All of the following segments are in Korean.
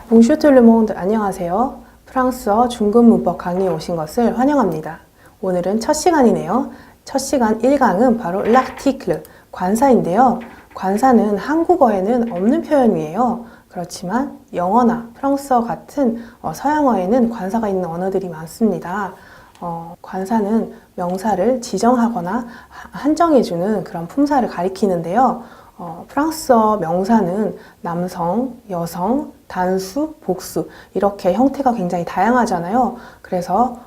Bonjour tout le monde, 안녕하세요. 프랑스어 중급 문법 강의에 오신 것을 환영합니다. 오늘은 첫 시간이네요. 첫 시간 1강은 바로 l'article, 관사인데요. 관사는 한국어에는 없는 표현이에요. 그렇지만 영어나 프랑스어 같은 서양어에는 관사가 있는 언어들이 많습니다. 관사는 명사를 지정하거나 한정해주는 그런 품사를 가리키는데요. 프랑스어 명사는 남성, 여성, 단수, 복수 이렇게 형태가 굉장히 다양하잖아요. 그래서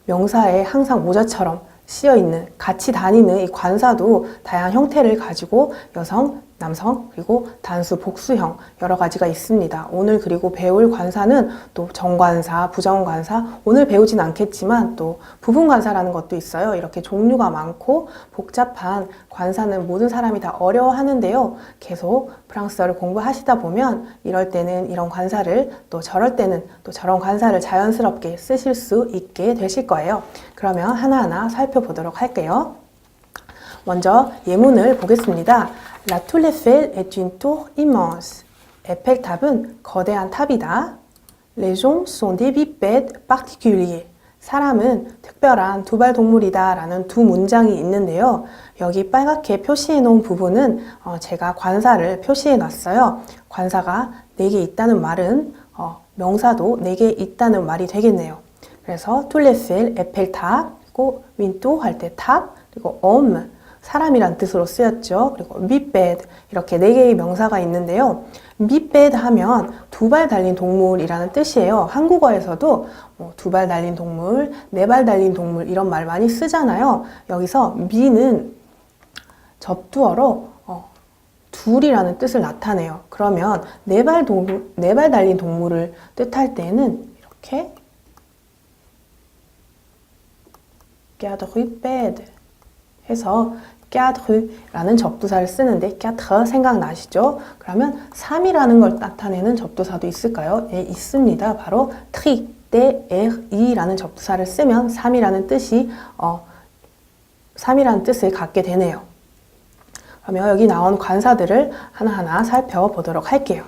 명사에 항상 모자처럼 씌어있는, 같이 다니는 이 관사도 다양한 형태를 가지고 여성, 남성, 그리고 단수, 복수형 여러 가지가 있습니다. 오늘 그리고 배울 관사는 또 정관사, 부정관사, 오늘 배우진 않겠지만 또 부분관사라는 것도 있어요. 이렇게 종류가 많고 복잡한 관사는 모든 사람이 다 어려워하는데요. 계속 프랑스어를 공부하시다 보면 이럴 때는 이런 관사를 또 저럴 때는 또 저런 관사를 자연스럽게 쓰실 수 있게 되실 거예요. 그러면 하나하나 살펴보도록 할게요. 먼저 예문을 보겠습니다. La tour Eiffel est une tour immense. 에펠탑은 거대한 탑이다. Les gens sont des bipèdes particuliers. 사람은 특별한 두발 동물이다 라는 두 문장이 있는데요. 여기 빨갛게 표시해 놓은 부분은 제가 관사를 표시해 놨어요. 관사가 4개 있다는 말은 명사도 4개 있다는 말이 되겠네요. 그래서 tour Eiffel, 에펠탑, 그리고 윈도 할 때 탑, 그리고 homme, 사람이란 뜻으로 쓰였죠. 그리고 bipède 이렇게 4개의 명사가 있는데요. bipède 하면 두 발 달린 동물이라는 뜻이에요. 한국어에서도 2발 달린 동물, 4발 달린 동물 이런 말 많이 쓰잖아요. 여기서 bi는 접두어로 둘이라는 뜻을 나타내요. 그러면 4발 달린 동물을 뜻할 때는 이렇게 quadrupède 해서 quadru라는 접두사를 쓰는데 quatre 생각나시죠? 그러면 3이라는 걸 나타내는 접두사도 있을까요? 예, 있습니다. 바로 tri라는 접두사를 쓰면 3이라는 뜻이 3이라는 뜻을 갖게 되네요. 그러면 여기 나온 관사들을 하나하나 살펴보도록 할게요.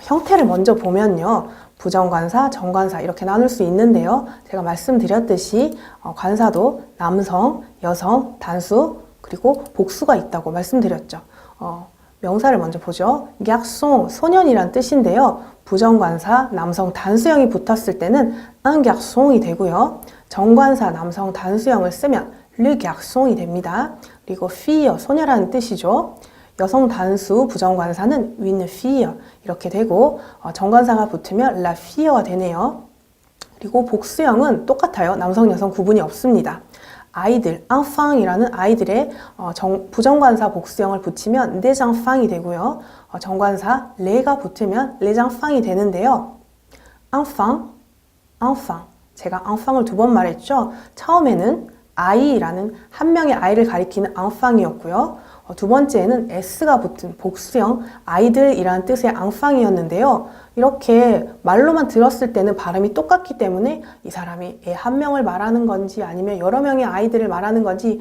형태를 먼저 보면요. 부정관사, 정관사 이렇게 나눌 수 있는데요. 제가 말씀드렸듯이 관사도 남성, 여성, 단수, 그리고 복수가 있다고 말씀드렸죠. 명사를 먼저 보죠. garçon, 소년이란 뜻인데요. 부정관사, 남성 단수형이 붙었을 때는 un garçon이 되고요. 정관사, 남성 단수형을 쓰면 le garçon이 됩니다. 그리고 fille, 소녀라는 뜻이죠. 여성 단수 부정관사는 une fille 이렇게 되고 정관사가 붙으면 la fille가 되네요. 그리고 복수형은 똑같아요. 남성, 여성 구분이 없습니다. 아이들, enfant이라는 아이들의 부정관사 복수형을 붙이면 des enfant이 되고요. 정관사 les가 붙으면 les enfant이 되는데요. enfant, enfant. 제가 enfant을 2번 말했죠. 처음에는 아이라는 한 명의 아이를 가리키는 enfant이었고요. 두 번째는 s가 붙은 복수형 아이들이라는 뜻의 enfant이었는데요. 이렇게 말로만 들었을 때는 발음이 똑같기 때문에 이 사람이 애 한 명을 말하는 건지 아니면 여러 명의 아이들을 말하는 건지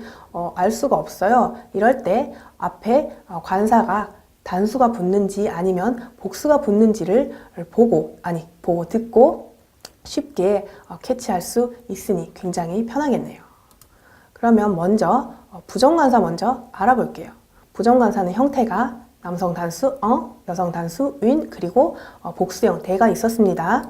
알 수가 없어요. 이럴 때 앞에 관사가 단수가 붙는지 아니면 복수가 붙는지를 보고 듣고 쉽게 캐치할 수 있으니 굉장히 편하겠네요. 그러면 먼저 부정관사 먼저 알아볼게요. 부정관사는 형태가 남성 단수 여성 단수 une, 그리고 복수형 대가 있었습니다.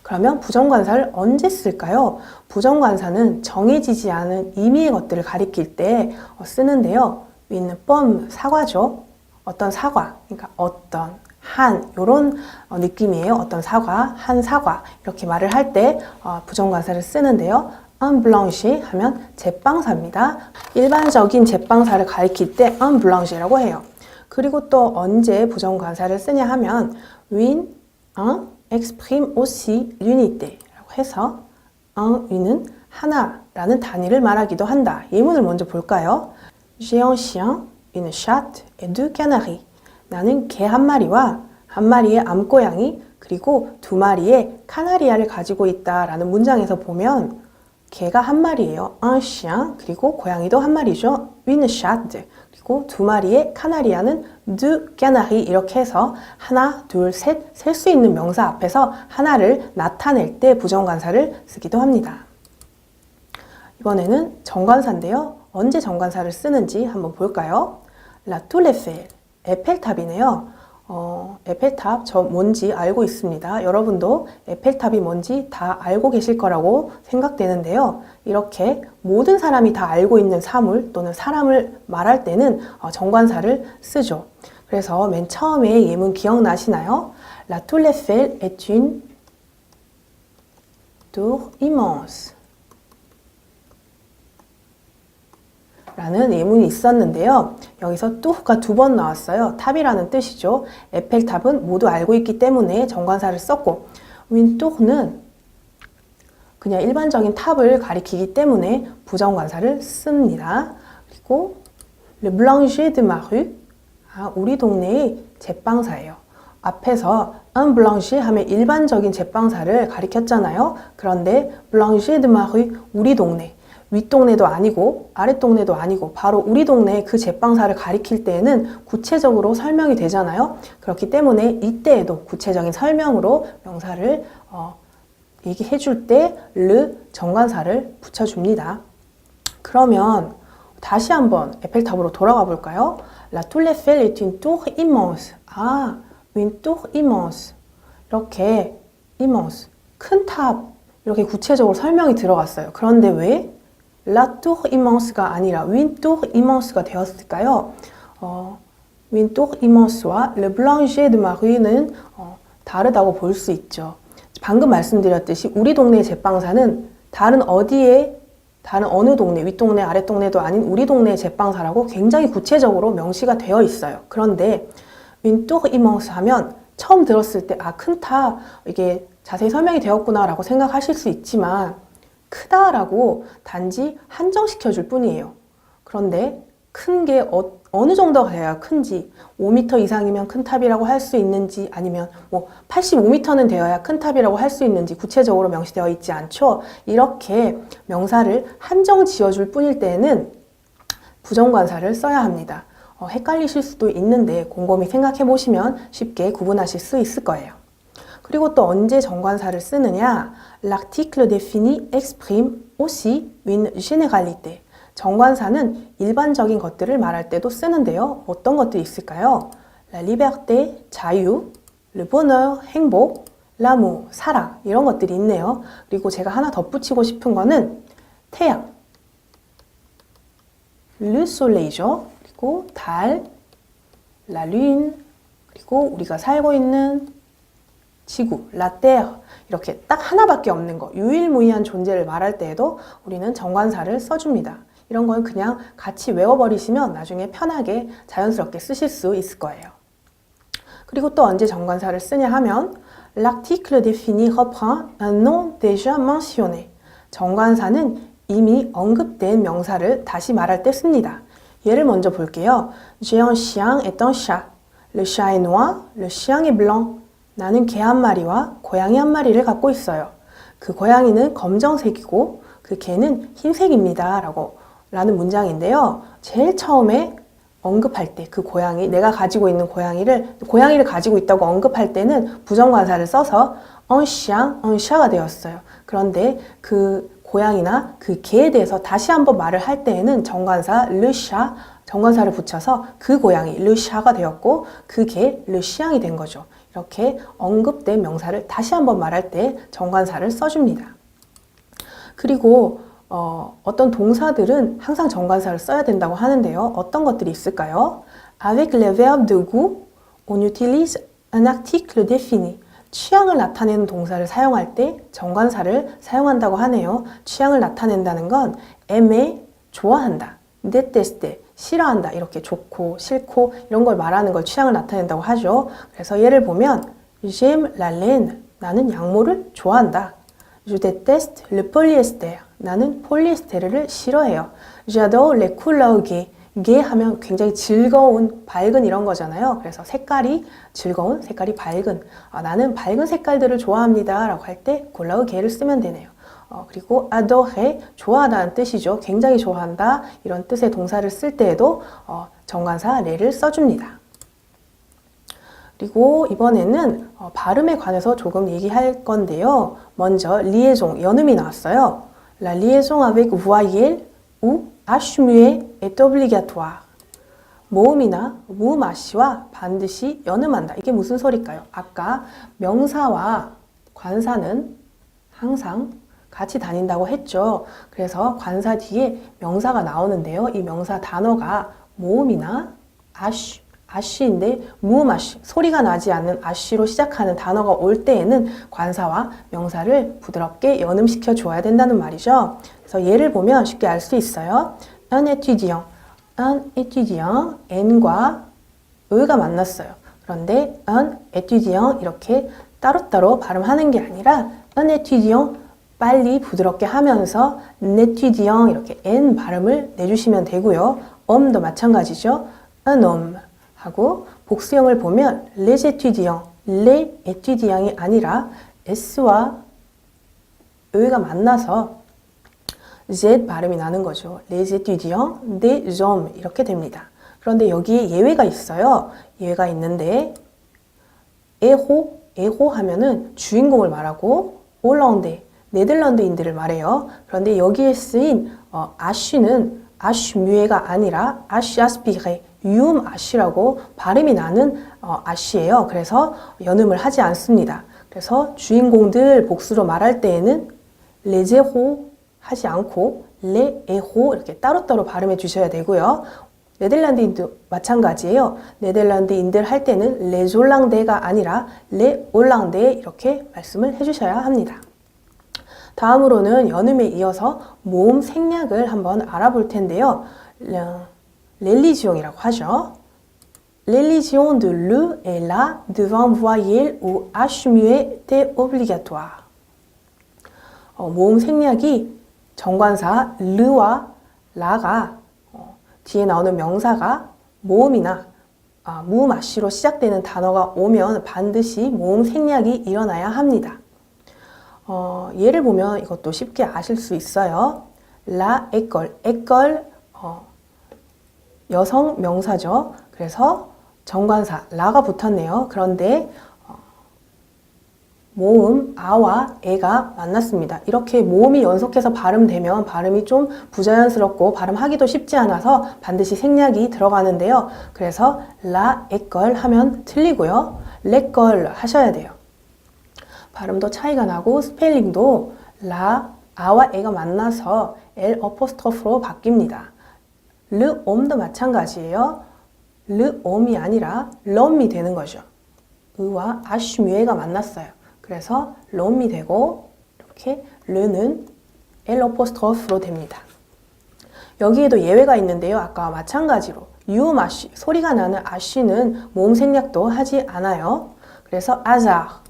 그러면 부정관사를 언제 쓸까요? 부정관사는 정해지지 않은 의미의 것들을 가리킬 때 쓰는데요. une pomme, 사과죠. 어떤 사과, 그러니까 어떤 한 이런 느낌이에요. 어떤 사과, 한 사과 이렇게 말을 할 때 부정관사를 쓰는데요. un blanche 하면 제빵사입니다. 일반적인 제빵사를 가리킬 때 un blanche라고 해요. 그리고 또 언제 부정관사를 쓰냐 하면 une, un exprime aussi l'unité 라고 해서 un은 하나라는 단위를 말하기도 한다. 예문을 먼저 볼까요? J'ai un chien, une chatte et 2 canaris. 나는 개 한 마리와 한 마리의 암고양이 그리고 2마리의 카나리아를 가지고 있다라는 문장에서 보면 개가 한 마리예요. un chien. 그리고 고양이도 한 마리죠. une chatte. 그리고 두 마리의 카나리아는 deux canaris. 이렇게 해서 하나, 둘, 셋, 셀 수 있는 명사 앞에서 하나를 나타낼 때 부정관사를 쓰기도 합니다. 이번에는 정관사인데요. 언제 정관사를 쓰는지 한번 볼까요? La Tour Eiffel. 에펠탑이네요. 에펠탑 저 뭔지 알고 있습니다. 여러분도 에펠탑이 뭔지 다 알고 계실 거라고 생각되는데요. 이렇게 모든 사람이 다 알고 있는 사물 또는 사람을 말할 때는 정관사를 쓰죠. 그래서 맨 처음에 예문 기억나시나요? La Tour Eiffel est une tour immense. 라는 예문이 있었는데요. 여기서 뚜가 두 번 나왔어요. 탑이라는 뜻이죠. 에펠탑은 모두 알고 있기 때문에 정관사를 썼고 윈뚜는 그냥 일반적인 탑을 가리키기 때문에 부정관사를 씁니다. 그리고 Le Boulanger de ma rue, 우리 동네의 제빵사예요. 앞에서 un boulanger 하면 일반적인 제빵사를 가리켰잖아요. 그런데 Boulanger de ma rue, 우리 동네. 윗동네도 아니고 아랫동네도 아니고 바로 우리 동네 그 제빵사를 가리킬 때에는 구체적으로 설명이 되잖아요. 그렇기 때문에 이때에도 구체적인 설명으로 명사를 얘기해 줄 때 르 정관사를 붙여줍니다. 그러면 다시 한번 에펠탑으로 돌아가 볼까요? La Tour Eiffel est une tour immense. une tour immense. 이렇게 immense, 큰 탑 이렇게 구체적으로 설명이 들어갔어요. 그런데 왜 La Tour Immense가 아니라 Une Tour Immense가 되었을까요? Une Tour Immense와 Le Boulanger de ma rue는 다르다고 볼 수 있죠. 방금 말씀드렸듯이 우리 동네 제빵사는 다른 어느 동네, 윗동네, 아랫동네도 아닌 우리 동네 제빵사라고 굉장히 구체적으로 명시가 되어 있어요. 그런데 Une Tour Immense 하면 처음 들었을 때 큰 탑, 이게 자세히 설명이 되었구나 라고 생각하실 수 있지만 크다라고 단지 한정시켜 줄 뿐이에요. 그런데 큰 게 어느 정도가 돼야 큰지 5m 이상이면 큰 탑이라고 할 수 있는지 아니면 85m는 되어야 큰 탑이라고 할 수 있는지 구체적으로 명시되어 있지 않죠. 이렇게 명사를 한정 지어줄 뿐일 때에는 부정관사를 써야 합니다. 헷갈리실 수도 있는데 곰곰이 생각해 보시면 쉽게 구분하실 수 있을 거예요. 그리고 또 언제 정관사를 쓰느냐? L'article défini exprime aussi une généralité. 정관사는 일반적인 것들을 말할 때도 쓰는데요. 어떤 것들이 있을까요? La liberté, 자유, le bonheur, 행복, l'amour, 사랑 이런 것들이 있네요. 그리고 제가 하나 덧붙이고 싶은 거는 태양, le soleil죠. 그리고 달, la lune, 그리고 우리가 살고 있는 지구, la terre 이렇게 딱 하나밖에 없는 거, 유일무이한 존재를 말할 때에도 우리는 정관사를 써줍니다. 이런 건 그냥 같이 외워버리시면 나중에 편하게 자연스럽게 쓰실 수 있을 거예요. 그리고 또 언제 정관사를 쓰냐 하면 L'article défini reprend un nom déjà mentionné. 정관사는 이미 언급된 명사를 다시 말할 때 씁니다. 예를 먼저 볼게요. J'ai un chien et un chat. Le chat est noir, le chien est blanc. 나는 개 한 마리와 고양이 한 마리를 갖고 있어요. 그 고양이는 검정색이고 그 개는 흰색입니다. 라는 문장인데요. 제일 처음에 언급할 때 그 고양이, 내가 가지고 있는 고양이를 가지고 있다고 언급할 때는 부정관사를 써서 un chien, un chat가 되었어요. 그런데 그 고양이나 그 개에 대해서 다시 한번 말을 할 때에는 정관사 le chat, 정관사를 붙여서 그 고양이 le chat가 되었고 그 개 le chien이 된 거죠. 이렇게 언급된 명사를 다시 한번 말할 때 정관사를 써줍니다. 그리고 어떤 동사들은 항상 정관사를 써야 된다고 하는데요. 어떤 것들이 있을까요? Avec le verbe de goût, on utilise un article défini. 취향을 나타내는 동사를 사용할 때 정관사를 사용한다고 하네요. 취향을 나타낸다는 건 aimer, 좋아한다, détester, 싫어한다, 이렇게 좋고 싫고 이런 걸 말하는 걸 취향을 나타낸다고 하죠. 그래서 예를 보면 J'aime la laine, 나는 양모를 좋아한다. Je déteste le polyester, 나는 폴리에스테르를 싫어해요. J'adore les couleurs gaies, 게 하면 굉장히 즐거운, 밝은 이런 거잖아요. 그래서 색깔이 즐거운, 색깔이 밝은. 나는 밝은 색깔들을 좋아합니다 라고 할 때 couleur gaie를 쓰면 되네요. 그리고 adorer, 좋아하다는 뜻이죠. 굉장히 좋아한다. 이런 뜻의 동사를 쓸 때에도 정관사 레를 써줍니다. 그리고 이번에는 발음에 관해서 조금 얘기할 건데요. 먼저 liaison, 연음이 나왔어요. La liaison avec voyelle ou H muet est obligatoire. 모음이나 무음아시와 반드시 연음한다. 이게 무슨 소리일까요? 아까 명사와 관사는 항상 같이 다닌다고 했죠. 그래서 관사 뒤에 명사가 나오는데요. 이 명사 단어가 모음이나 아쉬인데 무음아쉬, 소리가 나지 않는 아쉬로 시작하는 단어가 올 때에는 관사와 명사를 부드럽게 연음시켜 줘야 된다는 말이죠. 그래서 예를 보면 쉽게 알 수 있어요. Un étudiant, n과 의가 만났어요. 그런데 un étudiant 이렇게 따로따로 발음하는 게 아니라 un étudiant 빨리 부드럽게 하면서 un étudiant 이렇게 n 발음을 내주시면 되고요. home도 마찬가지죠. un homme 하고 복수형을 보면 les étudiants이 아니라 s와 의가 만나서 z 발음이 나는 거죠. les étudiants, des hommes 이렇게 됩니다. 그런데 여기에 예외가 있어요. 예외가 있는데 에호 하면은 주인공을 말하고 홀란드, 네덜란드인들을 말해요. 그런데 여기에 쓰인 아쉬는 아쉬뮤에가 아니라 아쉬아스피레, 유음 아쉬라고 발음이 나는 아쉬예요. 그래서 연음을 하지 않습니다. 그래서 주인공들 복수로 말할 때에는 레제호 하지 않고 레에호 이렇게 따로따로 발음해 주셔야 되고요. 네덜란드인도 마찬가지예요. 네덜란드인들 할 때는 레졸랑데가 아니라 레올랑데 이렇게 말씀을 해주셔야 합니다. 다음으로는 연음에 이어서 모음 생략을 한번 알아볼 텐데요. 렐리지옹이라고 하죠. L'élision de le et la devant voyelle ou h muet est obligatoire. 모음 생략이 정관사 르와 라가 뒤에 나오는 명사가 모음이나 무음아시로 시작되는 단어가 오면 반드시 모음 생략이 일어나야 합니다. 예를 보면 이것도 쉽게 아실 수 있어요. La école, 여성 명사죠. 그래서 정관사 라가 붙었네요. 그런데 모음 아와 에가 만났습니다. 이렇게 모음이 연속해서 발음되면 발음이 좀 부자연스럽고 발음하기도 쉽지 않아서 반드시 생략이 들어가는데요. 그래서 라 에걸 하면 틀리고요. 레걸 하셔야 돼요. 발음도 차이가 나고 스펠링도 라 아와 에가 만나서 L 어포스트로프로 바뀝니다. 르 옴도 마찬가지예요. 르 옴이 아니라 럼이 되는 거죠. 의와 아쉬뮤에가 만났어요. 그래서 럼이 되고 이렇게 르는 L 어포스트로프로 됩니다. 여기에도 예외가 있는데요. 아까와 마찬가지로 유음 아쉬, 소리가 나는 아쉬는 모음 생략도 하지 않아요. 그래서 아자,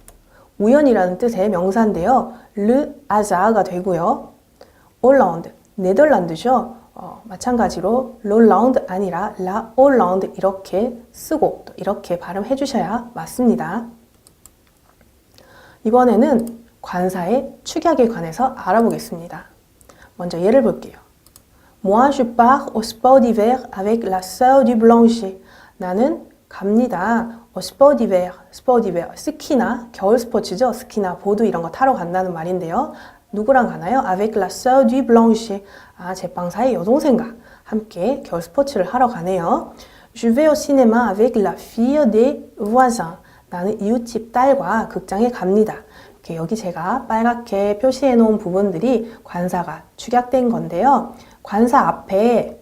우연이라는 뜻의 명사인데요. 르 아자가 되고요. 올라운드, 네덜란드죠. 마찬가지로 롤라운드 아니라 라 올라운드 이렇게 쓰고 또 이렇게 발음해 주셔야 맞습니다. 이번에는 관사의 축약에 관해서 알아보겠습니다. 먼저 예를 볼게요. Moi je pars au sport d'hiver avec la sœur du boulanger. 나는 갑니다. au sport d'hiver, 스키나 겨울 스포츠죠. 스키나 보드 이런 거 타러 간다는 말인데요. 누구랑 가나요? avec la sœur du boulanger. 제빵사의 여동생과 함께 겨울 스포츠를 하러 가네요. Je vais au cinéma avec la fille des voisins. 나는 이웃집 딸과 극장에 갑니다. 이렇게 여기 제가 빨갛게 표시해 놓은 부분들이 관사가 축약된 건데요. 관사 앞에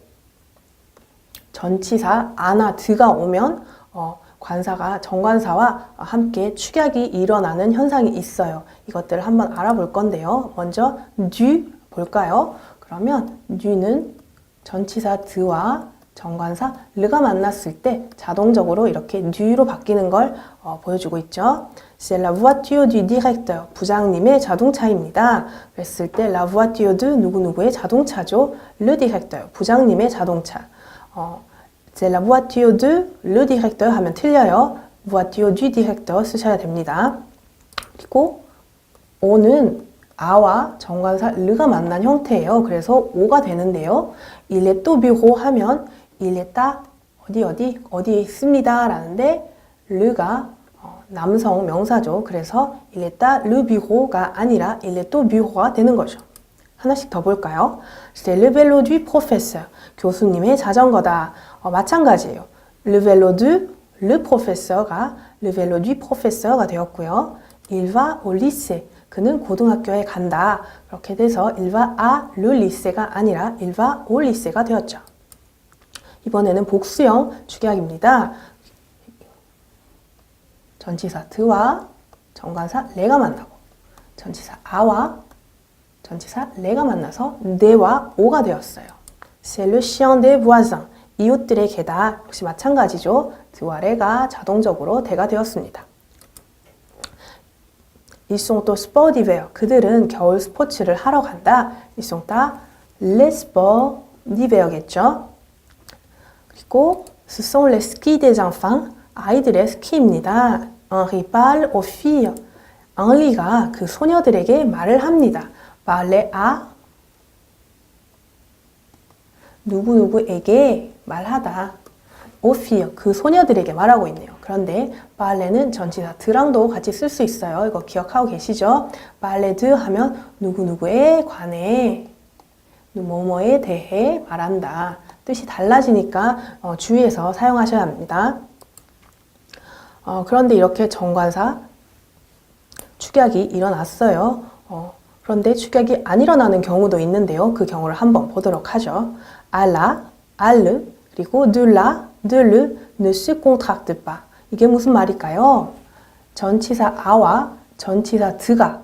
전치사 아나 드가 오면 관사가 정관사와 함께 축약이 일어나는 현상이 있어요. 이것들을 한번 알아볼 건데요. 먼저 du 볼까요? 그러면 du는 전치사 드와 정관사 르가 만났을 때 자동적으로 이렇게 du로 바뀌는 걸 보여주고 있죠. C'est la voiture du directeur. 부장님의 자동차입니다. 그랬을 때 la voiture de 누구누구의 자동차죠. le directeur. 부장님의 자동차. C'est la voiture de le directeur 하면 틀려요. voiture du directeur 쓰셔야 됩니다. 그리고 o는 아와 정관사 르가 만난 형태예요. 그래서 오가 되는데요. Il est au bureau 하면 il est à 어디에 있습니다 라는데 르가 남성 명사죠. 그래서 il est à le bureau가 아니라 il est au bureau가 되는 거죠. 하나씩 더 볼까요? C'est le vélo du professeur. 교수님의 자전거다. 마찬가지예요. Le vélo de le professeur가 le vélo du professeur가 되었고요. Il va au lycée. 그는 고등학교에 간다. 그렇게 돼서 il va à le lycée가 아니라 il va au lycée가 되었죠. 이번에는 복수형 축약입니다. 전치사 드와 정관사 레가 만나고 전치사 아와 전치사 레가 만나서 네와 오가 되었어요. C'est le chien des voisins. 이웃들의 개다. 역시 마찬가지죠. 드와 레가 자동적으로 대가 되었습니다. Ils sont au sport d'hiver. 그들은 겨울 스포츠를 하러 간다. Ils sont à les sports d'hiver겠죠. 그리고 ce sont les skis des enfants. 아이들의 스키입니다. Henri parle aux filles. 앙리가 그 소녀들에게 말을 합니다. parler à 누구누구에게 말하다. aux filles, 그 소녀들에게 말하고 있네요. 그런데 parler는 전치사 드랑도 같이 쓸 수 있어요. 이거 기억하고 계시죠? parler de 하면 누구누구에 관해 뭐뭐에 대해 말한다. 뜻이 달라지니까 주의해서 사용하셔야 합니다. 그런데 이렇게 정관사 축약이 일어났어요. 그런데 축약이 안 일어나는 경우도 있는데요. 그 경우를 한번 보도록 하죠. à la, à le, 그리고 de la, de le ne se contracte pas. 이게 무슨 말일까요? 전치사 아와 전치사 드가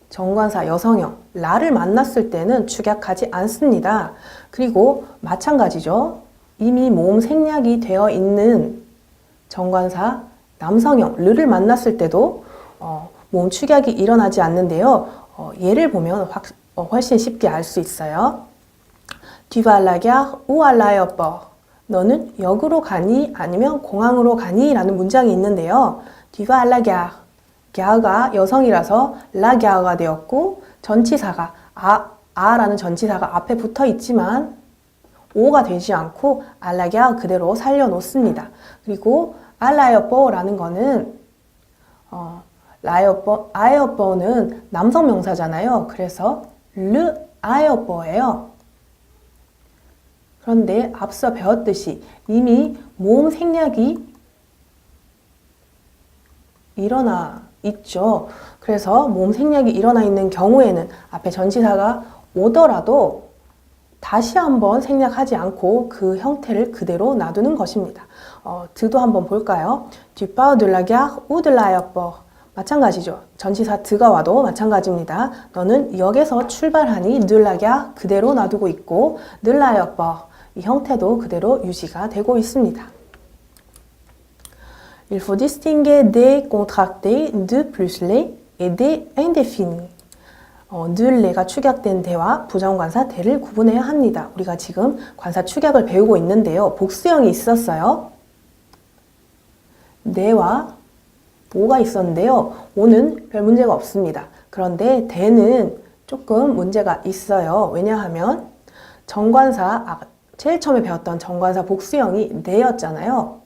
정관사 여성형 라를 만났을 때는 축약하지 않습니다. 그리고 마찬가지죠. 이미 모음 생략이 되어 있는 정관사 남성형 르를 만났을 때도 모음 축약이 일어나지 않는데요. 예를 보면 훨씬 쉽게 알 수 있어요. Tu vas à la gare ou à l'aéroport? 너는 역으로 가니 아니면 공항으로 가니? 라는 문장이 있는데요. Tu vas à la gare. gare가 여성이라서 la gare가 되었고 전치사가 아라는 전치사가 앞에 붙어 있지만 오가 되지 않고 à la gare 그대로 살려놓습니다. 그리고 à l'aéroport라는 거는 아에어버는 남성 명사잖아요. 그래서 le aéroport예요. 그런데 앞서 배웠듯이 이미 모음 생략이 일어나 있죠. 그래서 모음 생략이 일어나 있는 경우에는 앞에 전치사가 오더라도 다시 한번 생략하지 않고 그 형태를 그대로 놔두는 것입니다. 드도 한번 볼까요? Tu pars de la gare ou de l'aéroport? 마찬가지죠. 전치사 드가 와도 마찬가지입니다. 너는 역에서 출발하니 de la gare 그대로 놔두고 있고 de l'aéroport 이 형태도 그대로 유지가 되고 있습니다. Il faut distinguer des contractés, de plus les et des indéfinis. 늘레가 축약된 대와 부정관사 대를 구분해야 합니다. 우리가 지금 관사 축약을 배우고 있는데요. 복수형이 있었어요. 네와 오가 있었는데요. 오는 별 문제가 없습니다. 그런데 대는 조금 문제가 있어요. 왜냐하면 정관사, 제일 처음에 배웠던 정관사 복수형이 네였잖아요.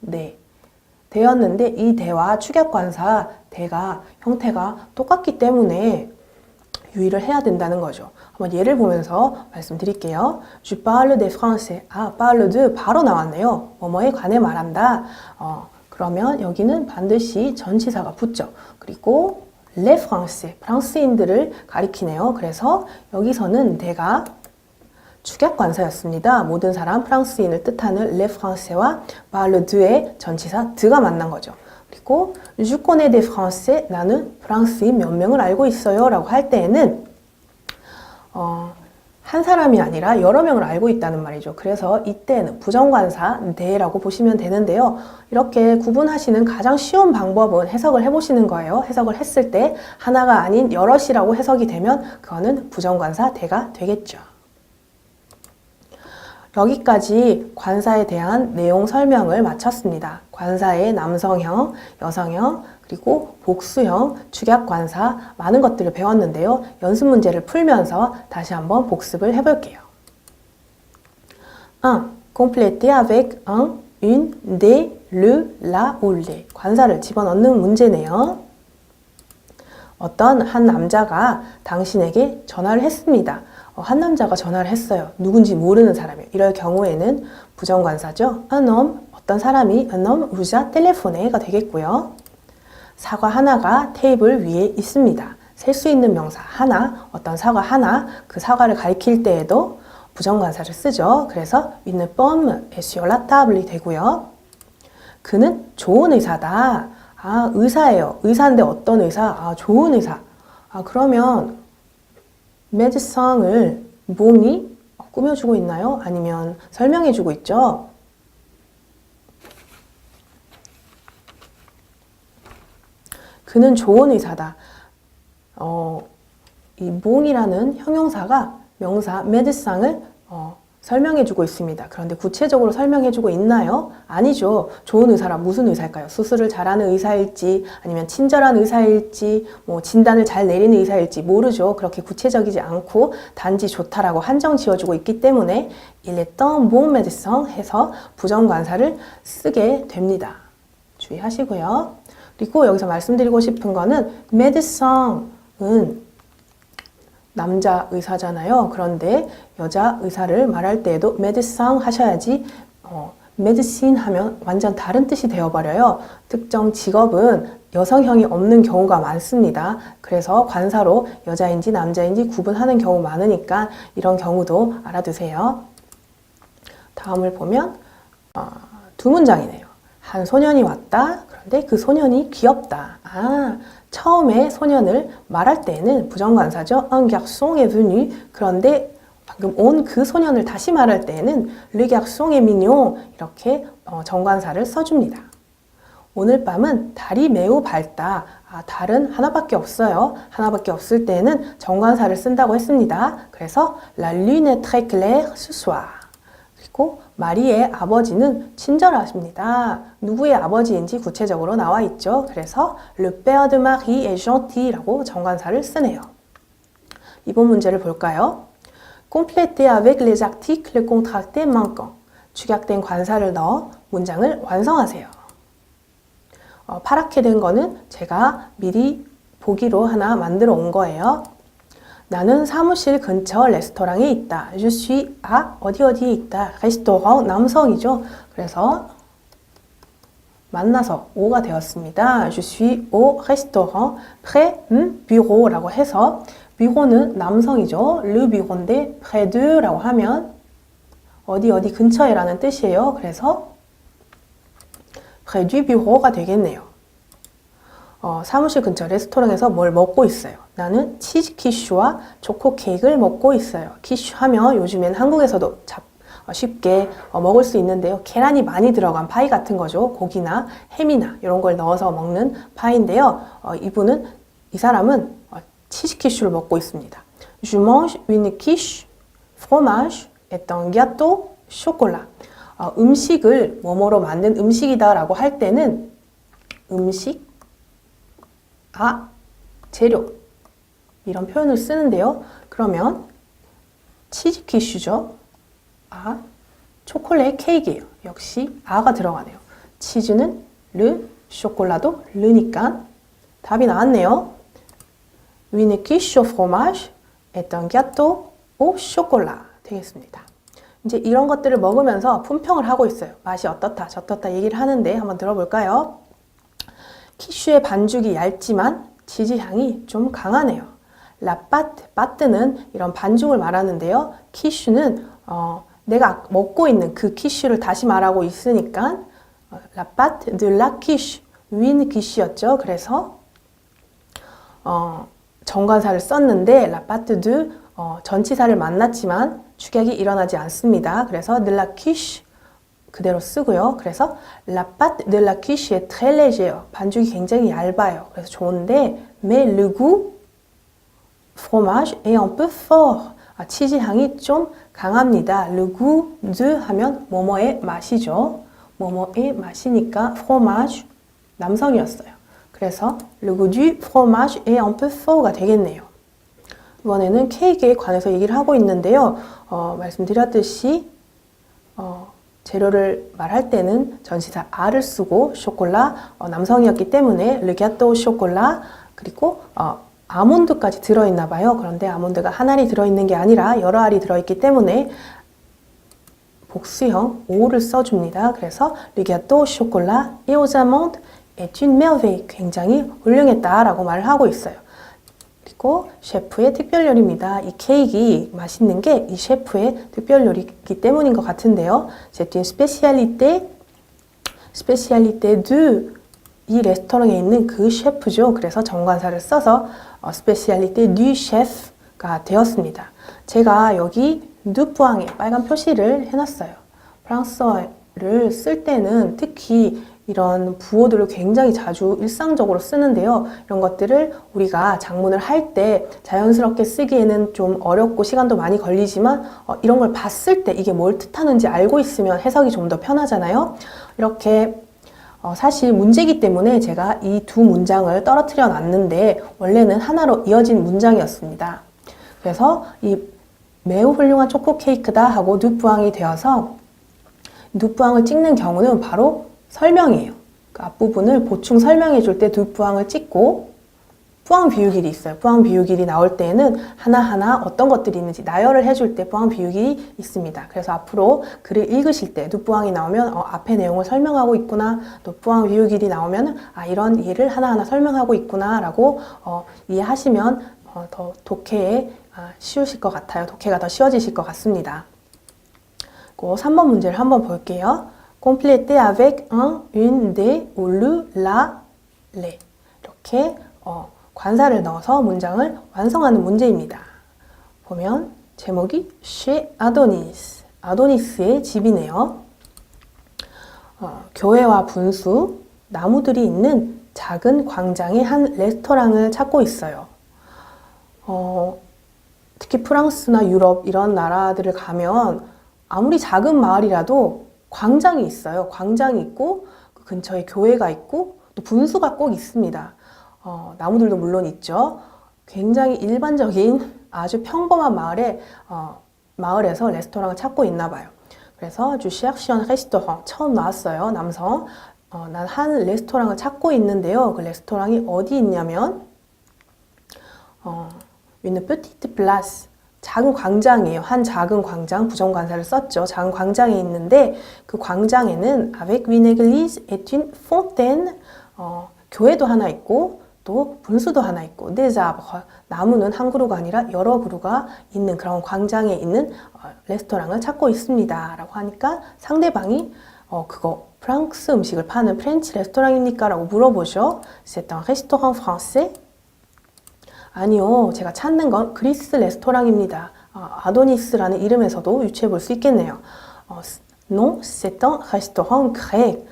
네. 되었는데 이 대와 축약관사 대가 형태가 똑같기 때문에 유의를 해야 된다는 거죠. 한번 예를 보면서 말씀드릴게요. Je parle des français. parle de 바로 나왔네요. 뭐뭐에 관해 말한다. 그러면 여기는 반드시 전치사가 붙죠. 그리고 les français, 프랑스인들을 가리키네요. 그래서 여기서는 대가 축약관사였습니다. 모든 사람 프랑스인을 뜻하는 les français와 parle de의 전치사 de가 만난 거죠. 그리고 je connais des français, 나는 프랑스인 몇 명을 알고 있어요 라고 할 때에는 한 사람이 아니라 여러 명을 알고 있다는 말이죠. 그래서 이때는 부정관사 de라고 보시면 되는데요. 이렇게 구분하시는 가장 쉬운 방법은 해석을 해보시는 거예요. 해석을 했을 때 하나가 아닌 여럿이라고 해석이 되면 그거는 부정관사 de가 되겠죠. 여기까지 관사에 대한 내용 설명을 마쳤습니다. 관사의 남성형, 여성형, 그리고 복수형, 축약관사 많은 것들을 배웠는데요. 연습 문제를 풀면서 다시 한번 복습을 해볼게요. 1. Compléter avec un, une, des, le, la ou les. 관사를 집어넣는 문제네요. 어떤 한 남자가 당신에게 전화를 했습니다. 한 남자가 전화를 했어요. 누군지 모르는 사람이에요. 이럴 경우에는 부정관사죠. un homme, 어떤 사람이 un homme vous a téléphoné가 되겠고요. 사과 하나가 테이블 위에 있습니다. 셀 수 있는 명사 하나, 어떤 사과 하나, 그 사과를 가리킬 때에도 부정관사를 쓰죠. 그래서 une pomme est sur la table이 되고요. 그는 좋은 의사다. 아, 의사예요. 의사인데 어떤 의사? 아, 좋은 의사. 아, 그러면 médecin을 몸이 꾸며주고 있나요? 아니면 설명해주고 있죠? 그는 좋은 의사다. 이 몽이라는 형용사가 명사 médecin을 설명해주고 있습니다. 그런데 구체적으로 설명해주고 있나요? 아니죠. 좋은 의사란 무슨 의사일까요? 수술을 잘하는 의사일지, 아니면 친절한 의사일지, 진단을 잘 내리는 의사일지 모르죠. 그렇게 구체적이지 않고 단지 좋다라고 한정 지어주고 있기 때문에 il est un bon médecin 해서 부정관사를 쓰게 됩니다. 주의하시고요. 그리고 여기서 말씀드리고 싶은 거는 médecin은 남자 의사잖아요. 그런데 여자 의사를 말할 때에도 médecin 하셔야지 medicine 하면 완전 다른 뜻이 되어버려요. 특정 직업은 여성형이 없는 경우가 많습니다. 그래서 관사로 여자인지 남자인지 구분하는 경우 많으니까 이런 경우도 알아두세요. 다음을 보면 두 문장이네요. 한 소년이 왔다. 그런데 그 소년이 귀엽다. 아, 처음에 소년을 말할 때는 부정관사죠. Un garçon est venu. 그런데 방금 온 그 소년을 다시 말할 때는 Le garçon est mignon. 이렇게 정관사를 써줍니다. 오늘 밤은 달이 매우 밝다. 아, 달은 하나밖에 없어요. 하나밖에 없을 때는 정관사를 쓴다고 했습니다. 그래서 La lune est très claire ce soir. 그리고 마리의 아버지는 친절하십니다. 누구의 아버지인지 구체적으로 나와 있죠. 그래서 Le père de Marie est gentille라고 정관사를 쓰네요. 이번 문제를 볼까요? Compléter avec les articles contractés manquants. 축약된 관사를 넣어 문장을 완성하세요. 파랗게 된 거는 제가 미리 보기로 하나 만들어 온 거예요. 나는 사무실 근처 레스토랑에 있다. Je suis à 어디에 있다. 레스토랑 남성이죠. 그래서 만나서 오가 되었습니다. Je suis au restaurant près bureau라고 해서 bureau는 남성이죠. Le bureau인데 près de라고 하면 어디 근처에라는 뜻이에요. 그래서 près du bureau가 되겠네요. 사무실 근처 레스토랑에서 뭘 먹고 있어요. 나는 치즈 키슈와 초코 케이크를 먹고 있어요. 키슈 하면 요즘엔 한국에서도 쉽게 먹을 수 있는데요. 계란이 많이 들어간 파이 같은 거죠. 고기나 햄이나 이런 걸 넣어서 먹는 파이인데요. 이 사람은 치즈 키슈를 먹고 있습니다. Je mange une quiche, fromage et un gâteau chocolat. 음식을 뭐뭐로 만든 음식이다 라고 할 때는 음식, 재료 이런 표현을 쓰는데요. 그러면 치즈 키슈죠. 초콜릿 케이크예요. 역시 아가 들어가네요. 치즈는 르, 쇼콜라도 르니까 답이 나왔네요. Une quiche au fromage et un gâteau au chocolat 되겠습니다. 이제 이런 것들을 먹으면서 품평을 하고 있어요. 맛이 어떻다 저떻다 얘기를 하는데 한번 들어볼까요? 키슈의 반죽이 얇지만 치즈 향이 좀 강하네요. 라빠트는 이런 반죽을 말하는데요. 키슈는 내가 먹고 있는 그 키슈를 다시 말하고 있으니까 라빠트 de la quiche, 윈 quiche였죠. 그래서 정관사를 썼는데 라빠트 de 전치사를 만났지만 축약이 일어나지 않습니다. 그래서 de la quiche 그대로 쓰고요. 그래서 la pâte de la quiche est très légère. 반죽이 굉장히 얇아요. 그래서 좋은데 mais le goût fromage est un peu fort. 치즈 향이 좀 강합니다. Le goût de 하면 뭐뭐의 맛이죠. 뭐뭐의 맛이니까 fromage 남성이었어요. 그래서 le goût du fromage est un peu fort가 되겠네요. 이번에는 케이크에 관해서 얘기를 하고 있는데요. 말씀드렸듯이 재료를 말할 때는 전치사 아를 쓰고 쇼콜라 남성이었기 때문에 le gâteau chocolat 그리고 아몬드까지 들어있나 봐요. 그런데 아몬드가 한 알이 들어있는 게 아니라 여러 알이 들어있기 때문에 복수형 오를 써줍니다. 그래서 le gâteau chocolat et aux amandes est une merveille. 굉장히 훌륭했다라고 말을 하고 있어요. 그리고 셰프의 특별 요리입니다. 이 케이크 맛있는 게 이 셰프의 특별 요리이기 때문인 것 같은데요. C'est une spécialité de 이 레스토랑에 있는 그 셰프죠. 그래서 정관사를 써서 spécialité du chef가 되었습니다. 제가 여기 누부앙에 빨간 표시를 해놨어요. 프랑스어를 쓸 때는 특히 이런 부호들을 굉장히 자주 일상적으로 쓰는데요. 이런 것들을 우리가 작문을 할 때 자연스럽게 쓰기에는 좀 어렵고 시간도 많이 걸리지만 이런 걸 봤을 때 이게 뭘 뜻하는지 알고 있으면 해석이 좀 더 편하잖아요. 이렇게 사실 문제이기 때문에 제가 이 두 문장을 떨어뜨려 놨는데 원래는 하나로 이어진 문장이었습니다. 그래서 이 매우 훌륭한 초코 케이크다 하고 누부앙이 되어서 누부앙을 찍는 경우는 바로 설명이에요. 그 앞부분을 보충 설명해 줄 때 누부앙을 찍고 뿌앙 비유길이 있어요. 뿌앙 비유길이 나올 때에는 하나하나 어떤 것들이 있는지 나열을 해줄 때 뿌앙 비유길이 있습니다. 그래서 앞으로 글을 읽으실 때 누부앙이 나오면 앞에 내용을 설명하고 있구나, 또 뿌앙 비유길이 나오면 이런 예를 하나하나 설명하고 있구나 라고 이해하시면 더 독해에 쉬우실 것 같아요. 독해가 더 쉬워지실 것 같습니다. 3번 문제를 한번 볼게요. Compléter avec un, une, des, ou le, la, les. 이렇게 관사를 넣어서 문장을 완성하는 문제입니다. 보면 제목이 Chez Adonis. 아도니스의 집이네요. 교회와 분수, 나무들이 있는 작은 광장의 한 레스토랑을 찾고 있어요. 특히 프랑스나 유럽 이런 나라들을 가면 아무리 작은 마을이라도 광장이 있어요. 광장이 있고 그 근처에 교회가 있고 또 분수가 꼭 있습니다. 나무들도 물론 있죠. 굉장히 일반적인 아주 평범한 마을에서 레스토랑을 찾고 있나 봐요. 그래서 Je cherche un restaurant 처음 나왔어요. 남성. 난 한 레스토랑을 찾고 있는데요. 그 레스토랑이 어디 있냐면 une petite place 작은 광장이에요. 한 작은 광장, 부정관사를 썼죠. 작은 광장에 있는데 그 광장에는 avec une église et une fontaine 교회도 하나 있고 또 분수도 하나 있고 des arbres 나무는 한 그루가 아니라 여러 그루가 있는 그런 광장에 있는 레스토랑을 찾고 있습니다. 라고 하니까 상대방이 그거 프랑스 음식을 파는 프렌치 레스토랑입니까? 라고 물어보죠. C'est un restaurant français? 아니요, 제가 찾는 건 그리스 레스토랑입니다. 아도니스라는 이름에서도 유추해 볼 수 있겠네요. Non, c'est un restaurant grec.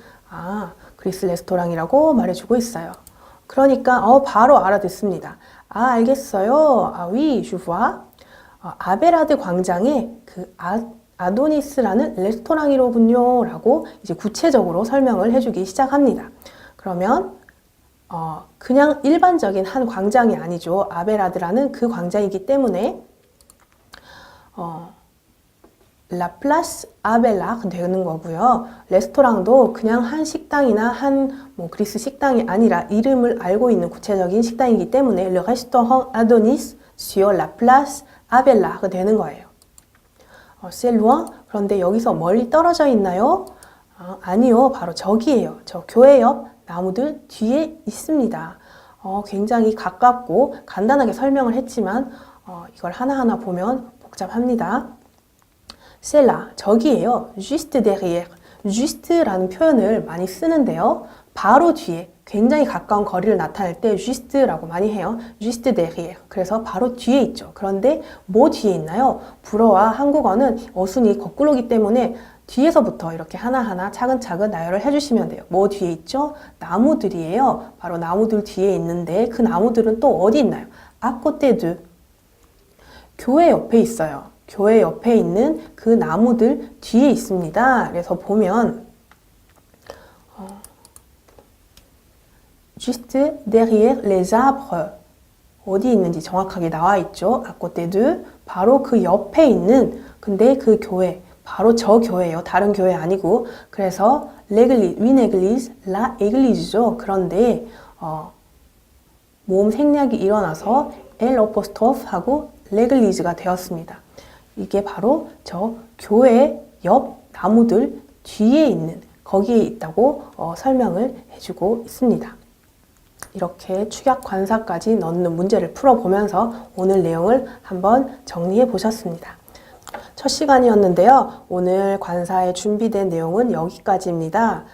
그리스 레스토랑이라고 말해주고 있어요. 그러니까 바로 알아듣습니다. 알겠어요. Oui, je vois. 아베라드 광장에 그 아도니스라는 레스토랑이로군요. 라고 이제 구체적으로 설명을 해주기 시작합니다. 그러면 그냥 일반적인 한 광장이 아니죠. 아베라드라는 그 광장이기 때문에 La Place Abelard 되는 거고요. 레스토랑도 그냥 한 식당이나 한 그리스 식당이 아니라 이름을 알고 있는 구체적인 식당이기 때문에 Le Restaurant Adonis sur la Place Abelard 되는 거예요. C'est loin. 그런데 여기서 멀리 떨어져 있나요? 아니요. 바로 저기예요. 저 교회 옆 나무들 뒤에 있습니다. 굉장히 가깝고 간단하게 설명을 했지만 이걸 하나하나 보면 복잡합니다. C'est là, 저기예요. Juste derrière. Juste라는 표현을 많이 쓰는데요. 바로 뒤에, 굉장히 가까운 거리를 나타낼 때 juste라고 많이 해요. Juste derrière. 그래서 바로 뒤에 있죠. 그런데 뭐 뒤에 있나요? 불어와 한국어는 어순이 거꾸로기 때문에 뒤에서부터 이렇게 하나하나 차근차근 나열을 해주시면 돼요. 뭐 뒤에 있죠? 나무들이에요. 바로 나무들 뒤에 있는데 그 나무들은 또 어디 있나요? À côté de. 교회 옆에 있어요. 교회 옆에 있는 그 나무들 뒤에 있습니다. 그래서 보면 juste derrière les arbres 어디 있는지 정확하게 나와 있죠. à côté de 바로 그 옆에 있는 근데 그 교회 바로 저 교회예요. 다른 교회 아니고 그래서 l'église, une église, la église죠. 그런데 모음 생략이 일어나서 L 어포스트로프 하고 l'église가 되었습니다. 이게 바로 저 교회 옆 나무들 뒤에 있는 거기에 있다고 설명을 해주고 있습니다. 이렇게 축약 관사까지 넣는 문제를 풀어보면서 오늘 내용을 한번 정리해 보셨습니다. 첫 시간이었는데요. 오늘 관사에 준비된 내용은 여기까지입니다.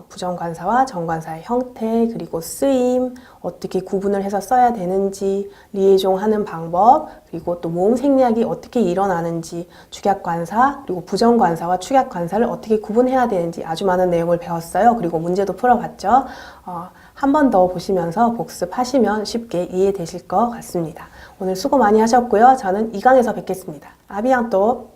부정관사와 정관사의 형태, 그리고 쓰임, 어떻게 구분을 해서 써야 되는지, 리에종 하는 방법, 그리고 또 모음 생략이 어떻게 일어나는지, 축약관사, 그리고 부정관사와 축약관사를 어떻게 구분해야 되는지 아주 많은 내용을 배웠어요. 그리고 문제도 풀어봤죠. 한 번 더 보시면서 복습하시면 쉽게 이해되실 것 같습니다. 오늘 수고 많이 하셨고요. 저는 2강에서 뵙겠습니다. 아비앙또!